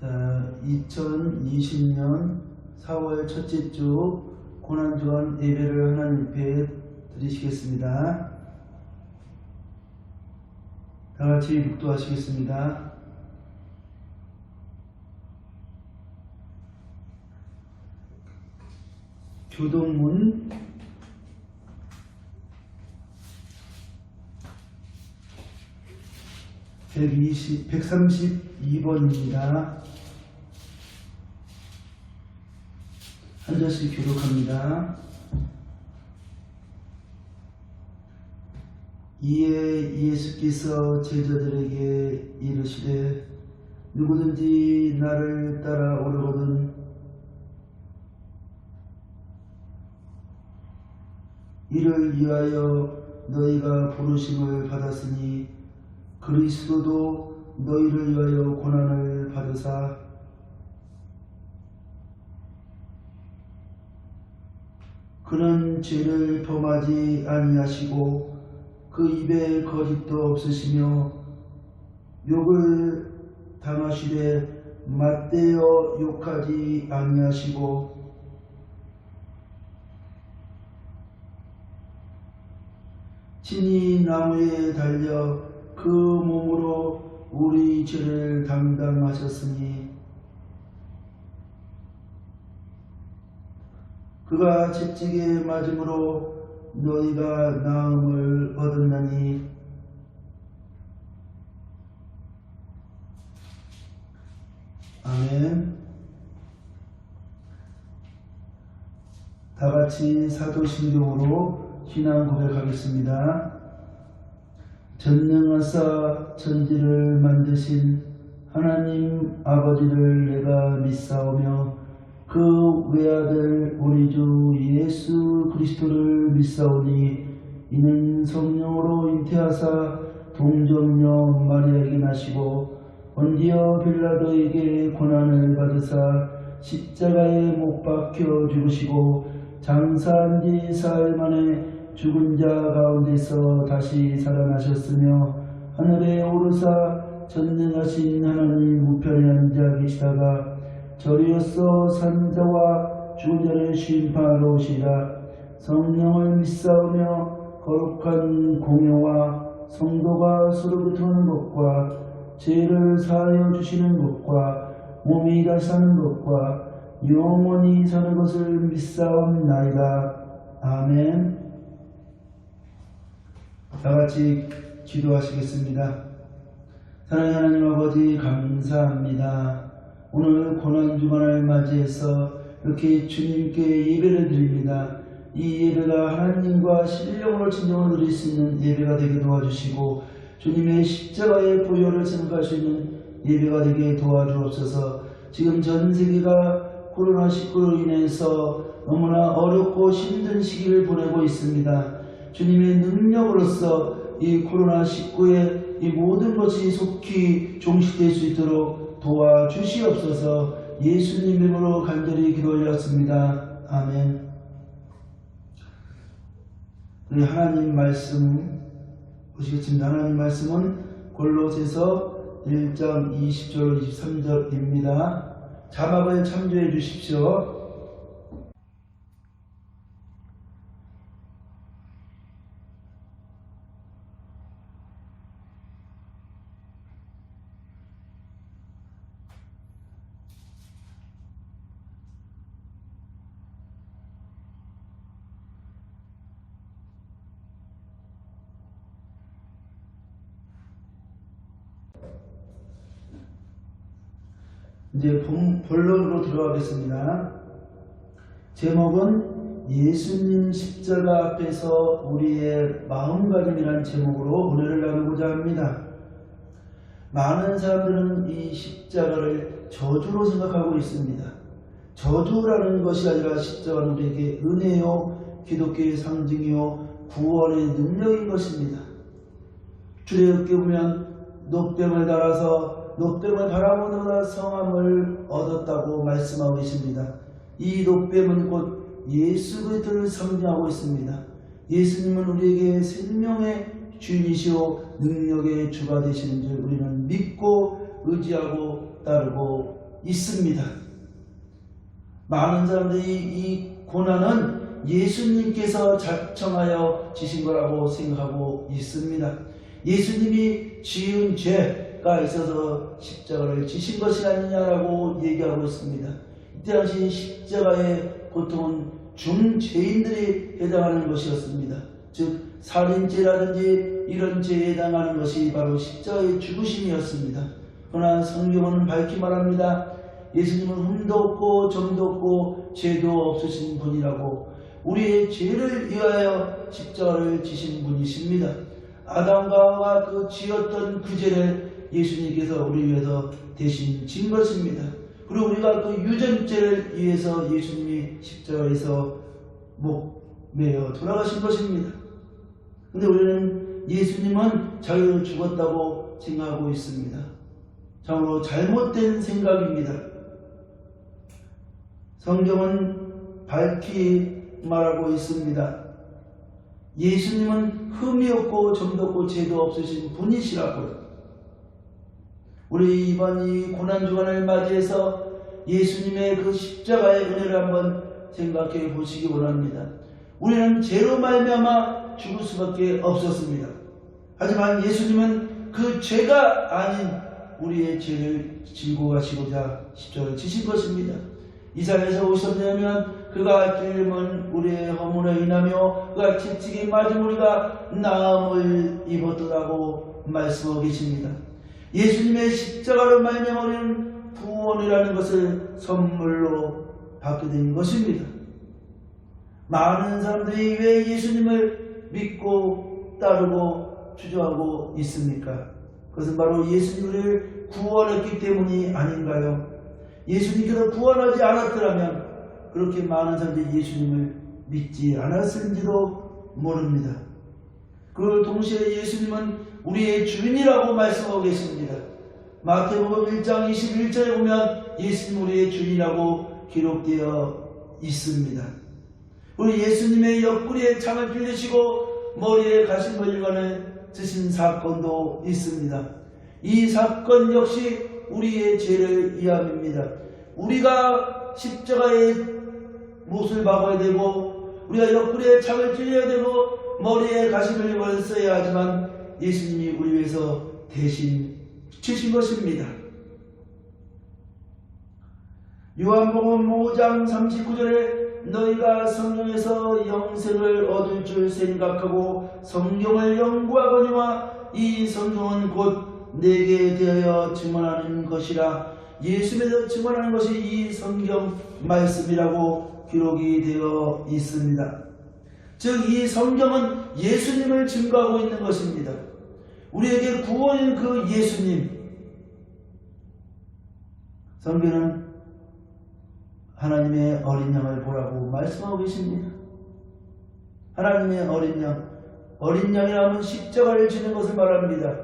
자, 2020년 4월 첫째 주 고난주간 예배를 하나님 앞에 드리시겠습니다. 다같이 묵도하시겠습니다. 교동문 132번입니다. 한 절씩 교독합니다. 이에 예수께서 제자들에게 이르시되 누구든지 나를 따라오려거든 이를 위하여 너희가 부르심을 받았으니 그리스도도 너희를 위하여 고난을 받으사 그는 죄를 범하지 아니하시고 그 입에 거짓도 없으시며 욕을 당하시되 맞대어 욕하지 아니하시고 친히 나무에 달려 그 몸으로 우리 죄를 담당하셨으니 그가 채찍에 맞음으로 너희가 나음을 얻었나니 아멘. 다같이 사도신경으로 신앙 고백하겠습니다. 전능하사 천지를 만드신 하나님 아버지를 내가 믿사오며 그 외아들 우리 주 예수 그리스도를 믿사오니 이는 성령으로 잉태하사 동정녀 마리아에게 나시고 본디오 빌라도에게 고난을 받으사 십자가에 못 박혀 죽으시고 장사한 지 사흘 만에 죽은 자 가운데서 다시 살아나셨으며 하늘에 오르사 전능하신 하나님 우편에 앉아 계시다가 저리로서 산 자와 죽은 자를 심판하러 오시라. 성령을 믿사오며 거룩한 공회와 성도가 서로 교통하는 것과 죄를 사하여 주시는 것과 몸이 다시 사는 것과 영원히 사는 것을 믿사옵나이다. 아멘. 다같이 기도하시겠습니다. 사랑하는 하나님 아버지 감사합니다. 오늘 고난주간을 맞이해서 이렇게 주님께 예배를 드립니다. 이 예배가 하나님과 신령으로 진정을 드릴 수 있는 예배가 되게 도와주시고 주님의 십자가의 보혈을 생각할 수 있는 예배가 되게 도와주옵소서. 지금 전 세계가 코로나19로 인해서 너무나 어렵고 힘든 시기를 보내고 있습니다. 주님의 능력으로서 이 코로나19의 이 모든 것이 속히 종식될 수 있도록 도와주시옵소서. 예수님 이름으로 간절히 기도 올렸습니다. 아멘. 우리 하나님 말씀 보시겠습니다. 하나님 말씀은 골로새서 1장 20절 23절입니다. 자막을 참조해 주십시오. 이제 본론으로 들어가겠습니다. 제목은 예수님 십자가 앞에서 우리의 마음가짐이라는 제목으로 은혜를 나누고자 합니다. 많은 사람들은 이 십자가를 저주로 생각하고 있습니다. 저주라는 것이 아니라 십자가는 우리에게 은혜요, 기독교의 상징이요, 구원의 능력인 것입니다. 출애굽기에 보면 노뱀을 달아서 노뱀을 바라보는 성함을 얻었다고 말씀하고 계십니다. 이 노뱀은 곧 예수 그리스도를 상징하고 있습니다. 예수님은 우리에게 생명의 주인이시오 능력의 주가 되시는 줄 우리는 믿고 의지하고 따르고 있습니다. 많은 사람들이 이 고난은 예수님께서 작정하여 지신 거라고 생각하고 있습니다. 예수님이 지은 죄가 있어서 십자가를 지신 것이 아니냐라고 얘기하고 있습니다. 이때 당시 십자가의 고통은 중죄인들이 해당하는 것이었습니다. 즉 살인죄라든지 이런 죄에 해당하는 것이 바로 십자가의 죽으심이었습니다. 그러나 성경은 밝히 말합니다. 예수님은 흠도 없고 점도 없고 죄도 없으신 분이라고, 우리의 죄를 위하여 십자가를 지신 분이십니다. 아담과 하와가 그 지었던 그 죄를 예수님께서 우리 위해서 대신 진 것입니다. 그리고 우리가 그 유전죄를 위해서 예수님이 십자가에서 목 매어 돌아가신 것입니다. 근데 우리는 예수님은 자기를 죽었다고 생각하고 있습니다. 참으로 잘못된 생각입니다. 성경은 밝히 말하고 있습니다. 예수님은 흠이 없고 점도 없고 죄도 없으신 분이시라고요. 우리 이번 이 고난주간을 맞이해서 예수님의 그 십자가의 은혜를 한번 생각해 보시기 원합니다. 우리는 죄로 말미암아 죽을 수밖에 없었습니다. 하지만 예수님은 그 죄가 아닌 우리의 죄를 지고 가시고자 십자가를 지신 것입니다. 이사야에서 오셨냐면 그가 찔림은 우리의 허물에 인하며 그가 채찍에 맞은 우리가 나음을 입었더라고 말씀하고 계십니다. 예수님의 십자가로 말미암아 우리는 구원이라는 것을 선물로 받게 된 것입니다. 많은 사람들이 왜 예수님을 믿고 따르고 추조하고 있습니까? 그것은 바로 예수님을 구원했기 때문이 아닌가요? 예수님께서 구원하지 않았더라면 그렇게 많은 사람들이 예수님을 믿지 않았을지도 모릅니다. 그 동시에 예수님은 우리의 주인이라고 말씀하고 계십니다. 마태복음 1장 21절에 보면 예수님 우리의 주인이라고 기록되어 있습니다. 우리 예수님의 옆구리에 창을 찔리시고 머리에 가시머리관을 드신 사건도 있습니다. 이 사건 역시 우리의 죄를 위함입니다. 우리가 십자가에 못을 박아야 되고 우리가 옆구리에 창을 찔려야 되고 머리에 가시머리관을 써야 하지만 예수님이 우리 위해서 대신 치신 것입니다. 요한복음 5장 39절에 너희가 성령에서 영생을 얻을 줄 생각하고 성경을 연구하거니와 이 성경은 곧 내게 대하여 증언하는 것이라. 예수님에서 증언하는 것이 이 성경 말씀이라고 기록이 되어 있습니다. 즉 이 성경은 예수님을 증거하고 있는 것입니다. 우리에게 구원인 그 예수님, 성경은 하나님의 어린 양을 보라고 말씀하고 계십니다. 하나님의 어린 양, 어린 양이라면 십자가를 지는 것을 말합니다.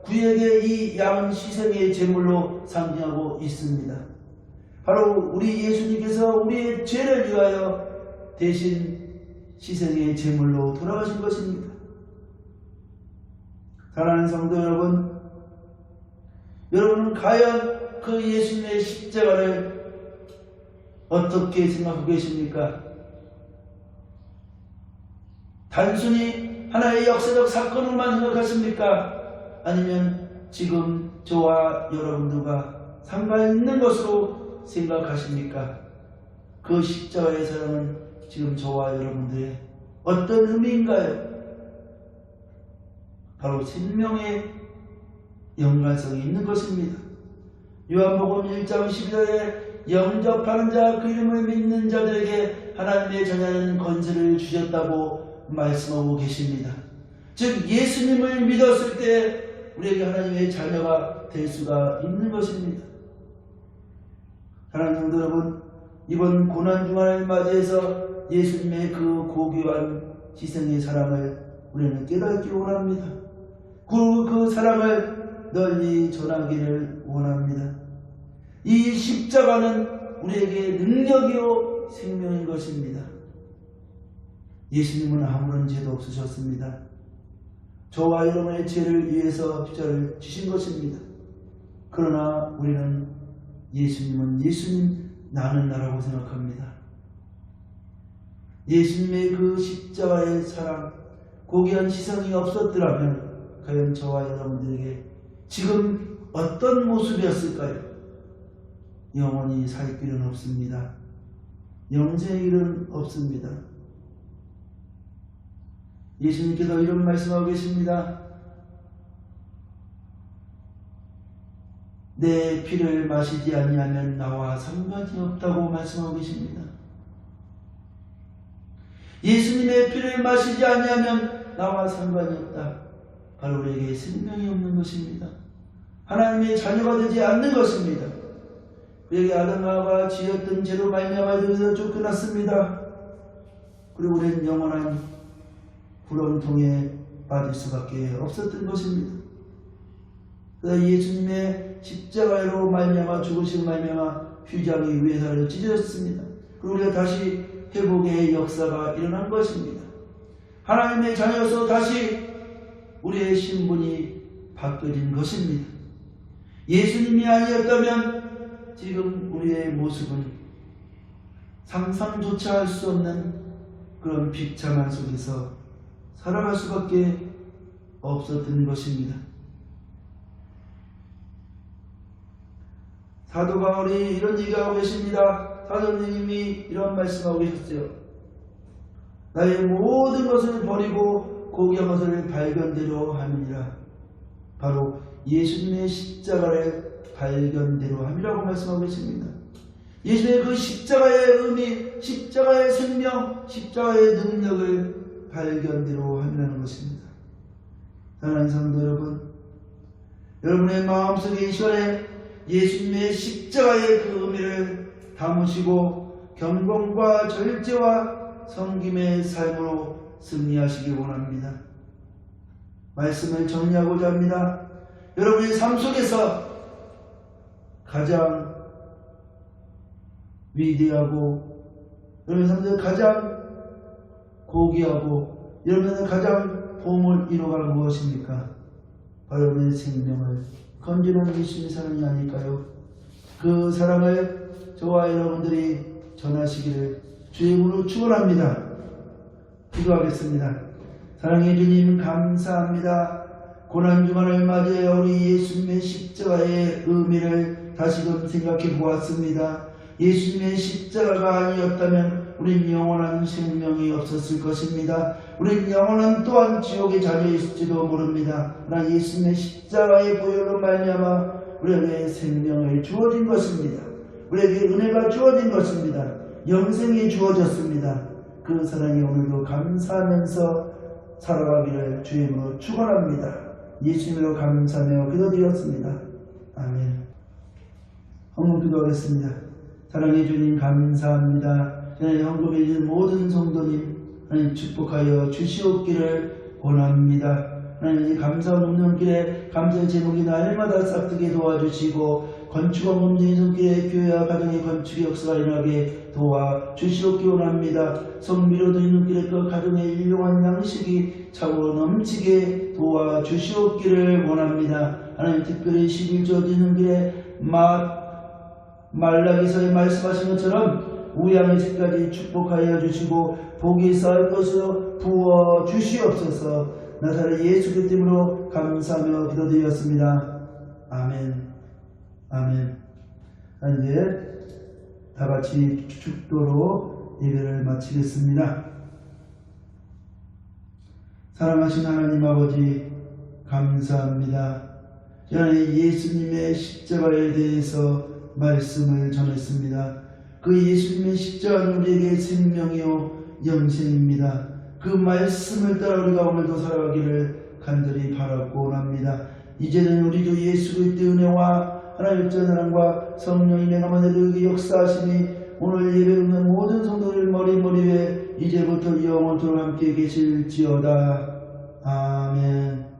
구약의 이 양은 희생의 제물로 상징하고 있습니다. 바로 우리 예수님께서 우리의 죄를 위하여 대신 희생의 제물로 돌아가신 것입니다. 사랑하는 성도 여러분, 여러분은 과연 그 예수님의 십자가를 어떻게 생각하고 계십니까? 단순히 하나의 역사적 사건으로만 생각하십니까? 아니면 지금 저와 여러분들과 상관있는 것으로 생각하십니까? 그 십자가의 사랑은 지금 저와 여러분들의 어떤 의미인가요? 바로 생명의 연관성이 있는 것입니다. 요한복음 1장 12절에 영접하는 자 그 이름을 믿는 자들에게 하나님의 자녀는 권세를 주셨다고 말씀하고 계십니다. 즉 예수님을 믿었을 때 우리에게 하나님의 자녀가 될 수가 있는 것입니다. 사랑하는 성도 여러분, 이번 고난주간을 맞이해서 예수님의 그 고귀한 희생의 사랑을 우리는 깨닫기 원합니다. 그 사랑을 널리 전하기를 원합니다. 이 십자가는 우리에게 능력이요 생명인 것입니다. 예수님은 아무런 죄도 없으셨습니다. 저와 여러분의 죄를 위해서 십자가를 지신 것입니다. 그러나 우리는 예수님은 예수님 나는 나라고 생각합니다. 예수님의 그 십자가의 사랑, 고귀한 희생이 없었더라면 과연 저와 여러분들에게 지금 어떤 모습이었을까요? 영원히 살 길은 없습니다. 영생의 길은 없습니다. 예수님께서 이런 말씀하고 계십니다. 내 피를 마시지 아니하면 나와 상관이 없다고 말씀하고 계십니다. 예수님의 피를 마시지 아니하면 나와 상관이 없다. 바로 우리에게 생명이 없는 것입니다. 하나님의 자녀가 되지 않는 것입니다. 우리에게 아담과 지었던 죄로 말미암아 여기서 쫓겨났습니다. 그리고 우리는 영원한 구렁통에 빠질 수밖에 없었던 것입니다. 그래서 예수님의 십자가로 말미암아 죽으신 말미암아 휘장이 위에서 찢어졌습니다. 그리고 우리가 다시 회복의 역사가 일어난 것입니다. 하나님의 자녀로서 다시 우리의 신분이 바뀌어진 것입니다. 예수님이 아니었다면 지금 우리의 모습은 상상조차 할 수 없는 그런 비참한 속에서 살아갈 수밖에 없었던 것입니다. 사도 바울이 이런 얘기하고 계십니다. 사도님이 이런 말씀하고 계셨어요. 나의 모든 것을 버리고 고귀한 것을 발견대로 함이니라. 바로 예수님의 십자가를 발견대로 함이라고 말씀하고 계십니다. 예수님의 그 십자가의 의미, 십자가의 생명, 십자가의 능력을 발견대로 함이라는 것입니다. 사랑하는 성도 여러분, 여러분의 마음속에 이 시간에 예수님의 십자가의 그 의미를 담으시고 경건과 절제와 섬김의 삶으로 승리하시기 원합니다. 말씀을 정리하고자 합니다. 여러분의 삶 속에서 가장 위대하고 여러분의 삶 속에서 가장 고귀하고 여러분의 가장 보물 1호가 무엇입니까? 바로 여러분의 생명을 건지는 예수님의 사랑이 아닐까요? 그 사랑을 저와 여러분들이 전하시기를 주의 이름으로 축원합니다. 기도하겠습니다. 사랑해 주님 감사합니다. 고난주간을 맞이하여 우리 예수님의 십자가의 의미를 다시금 생각해 보았습니다. 예수님의 십자가가 아니었다면 우린 영원한 생명이 없었을 것입니다. 우린 영원한 또한 지옥에 자리에 있을지도 모릅니다. 그러나 예수님의 십자가의 보혈로 말미암아 우리에게 생명을 주어진 것입니다. 우리에게 은혜가 주어진 것입니다. 영생이 주어졌습니다. 그 사랑에 오늘도 감사하면서 살아가기를 주의 이름으로 축원합니다. 예수님으로 감사하며 기도드렸습니다. 아멘. 헌금 기도하겠습니다. 사랑해 주님 감사합니다. 저희 헌금해 주신 모든 성도님 하나님 축복하여 주시옵기를 원합니다. 하나님 감사한 없는 길에 감사의 제목이 날마다 싹트게 도와주시고 건축원 문제인 손길에 교회와 가정의 건축의 역사가 일어나게 도와주시옵기 원합니다. 성미로도 있는 길에 그 가정의 일용한 양식이 차고 넘치게 도와주시옵기를 원합니다. 하나님 특별히 11조 드리는 길에 말라기서에 말씀하신 것처럼 우양의 집까지 축복하여 주시고 복이 쌓을 것으로 부어 주시옵소서. 나사렛 예수 그리스도 이름으로 감사하며 기도드렸습니다. 아멘. 아멘. 이제 다같이 축도로 예배를 마치겠습니다. 사랑하신 하나님 아버지 감사합니다. 저는 예수님의 십자가에 대해서 말씀을 전했습니다. 그 예수님의 십자가는 우리에게 생명이요 영생입니다. 그 말씀을 따라 우리가 오늘도 살아가기를 간절히 바라고 원합니다. 이제는 우리 주 예수 그리스도의 은혜와 하나님의 사랑과 성령님의 가운데 역사하심이 오늘 예배드리는 모든 성도들 머리 위에 이제부터 영원토록 함께 계실지어다. 아멘.